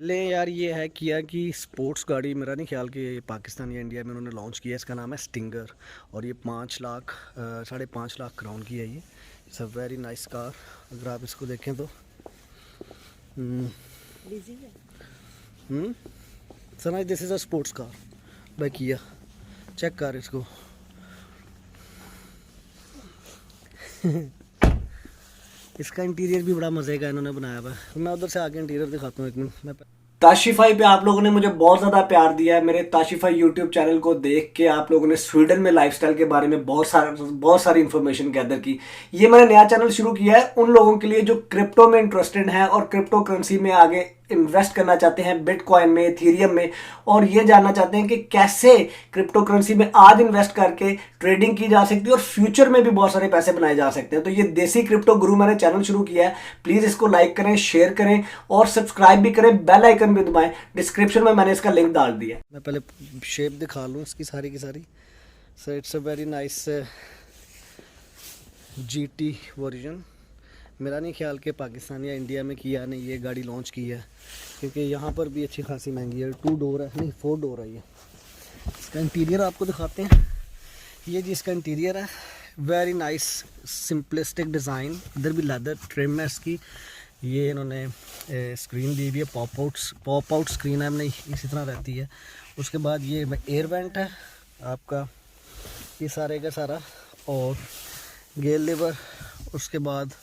ले यार, ये है किया की स्पोर्ट्स गाड़ी। मेरा नहीं ख्याल कि पाकिस्तान या इंडिया में उन्होंने लॉन्च किया है। इसका नाम है स्टिंगर और ये 5 लाख 5.5 लाख क्राउन की है। ये it's a very nice car. अगर आप इसको देखें तो Sana, this is a sports car buy किया। चेक कर इसको। इसका इंटीरियर भी बड़ा मज़े का इन्होंने बनाया हुआ है। मैं उधर से आके इंटीरियर दिखाता हूँ एक मिनट। मैं ताशिफाई पे आप लोगों ने मुझे बहुत ज़्यादा प्यार दिया है। मेरे ताशिफाई यूट्यूब चैनल को देख के आप लोगों ने स्वीडन में लाइफस्टाइल के बारे में बहुत सारी इंफॉर्मेशन गैदर की। ये मैंने नया चैनल शुरू किया है उन लोगों के लिए जो क्रिप्टो में इंटरेस्टेड हैं और क्रिप्टो करेंसी में आगे इन्वेस्ट करना चाहते हैं, बिटकॉइन में, इथेरियम में, और ये जानना चाहते हैं कि कैसे क्रिप्टो करेंसी में आज इन्वेस्ट करके ट्रेडिंग की जा सकती है और फ्यूचर में भी बहुत सारे पैसे बनाए जा सकते हैं। तो ये देसी क्रिप्टो गुरु मैंने चैनल शुरू किया है। प्लीज़ इसको लाइक करें, शेयर करें और सब्सक्राइब भी करें। बेल आइकन भी दबाएं। डिस्क्रिप्शन में मैंने इसका लिंक डाल दिया है। मैं पहले शेप दिखा लूँ इसकी सारी की सारी। So it's a very nice GT version. मेरा नहीं ख्याल कि पाकिस्तान या इंडिया में किया ने ये गाड़ी लॉन्च की है, क्योंकि यहाँ पर भी अच्छी खासी महंगी है। 2 डोर है, नहीं 4 डोर है ये। इसका इंटीरियर आपको दिखाते हैं। ये जी इसका इंटीरियर है। Very nice simplistic design. इधर भी लेदर ट्रिम है इसकी। ये इन्होंने स्क्रीन दी हुई है, पॉप आउट स्क्रीन है, हमने इसी तरह रहती है। उसके बाद ये एयर वेंट है आपका, ये सारे का सारा, और गेयर लीवर। उसके बाद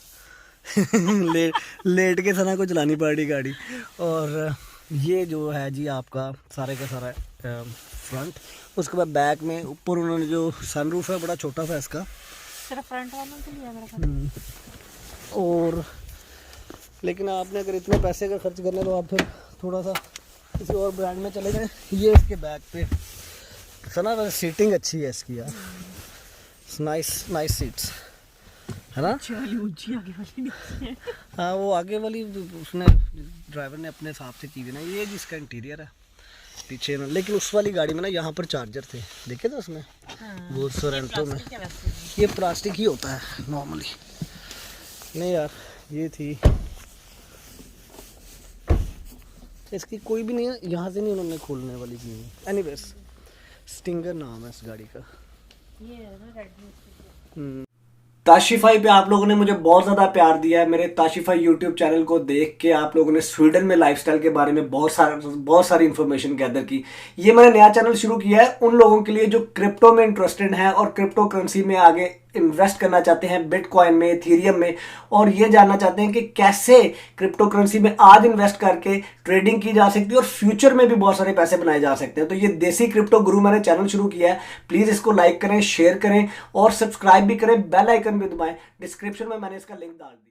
लेट के सना को चलानी पड़ी गाड़ी। और ये जो है जी आपका सारे का सारा फ्रंट। उसके बाद बैक में ऊपर उन्होंने जो सनरूफ है बड़ा छोटा सा इसका, सिर्फ फ्रंट वालों के लिए और लेकिन आपने अगर इतने पैसे का खर्च करना तो आप फिर थोड़ा सा किसी और ब्रांड में चले जाएं। ये इसके बैक पे सना वैसे सीटिंग अच्छी है इसकी यार। नाइस सीट्स है ना। ऊंची आगे वाली नहीं है। हाँ, वो आगे वाली उसने ड्राइवर ने अपने हिसाब से की थी ना। ये जिसका इंटीरियर है पीछे में, लेकिन उस वाली गाड़ी में ना यहाँ पर चार्जर थे, देखे थे उसमें। हाँ, वो सोरेंटो में ये प्लास्टिक ही होता है नॉर्मली। नहीं यार, ये थी इसकी कोई भी नहीं है, यहाँ से नहीं उन्होंने खोलने वाली की है। एनीवेज, स्टिंगर नाम है इस गाड़ी का। ये है ना रेड। ताशिफाई पे आप लोगों ने मुझे बहुत ज़्यादा प्यार दिया है। मेरे ताशिफाई यूट्यूब चैनल को देख के आप लोगों ने स्वीडन में लाइफस्टाइल के बारे में बहुत सारी इंफॉर्मेशन गैदर की। ये मैंने नया चैनल शुरू किया है उन लोगों के लिए जो क्रिप्टो में इंटरेस्टेड हैं और क्रिप्टो करेंसी में आगे इन्वेस्ट करना चाहते हैं, बिटकॉइन में, इथेरियम में, और ये जानना चाहते हैं कि कैसे क्रिप्टो करेंसी में आज इन्वेस्ट करके ट्रेडिंग की जा सकती है और फ्यूचर में भी बहुत सारे पैसे बनाए जा सकते हैं। तो ये देसी क्रिप्टो गुरु मैंने चैनल शुरू किया है। प्लीज़ इसको लाइक करें, शेयर करें और सब्सक्राइब भी करें। बेल आइकन भी दबाएं। डिस्क्रिप्शन में मैंने इसका लिंक डाल दिया।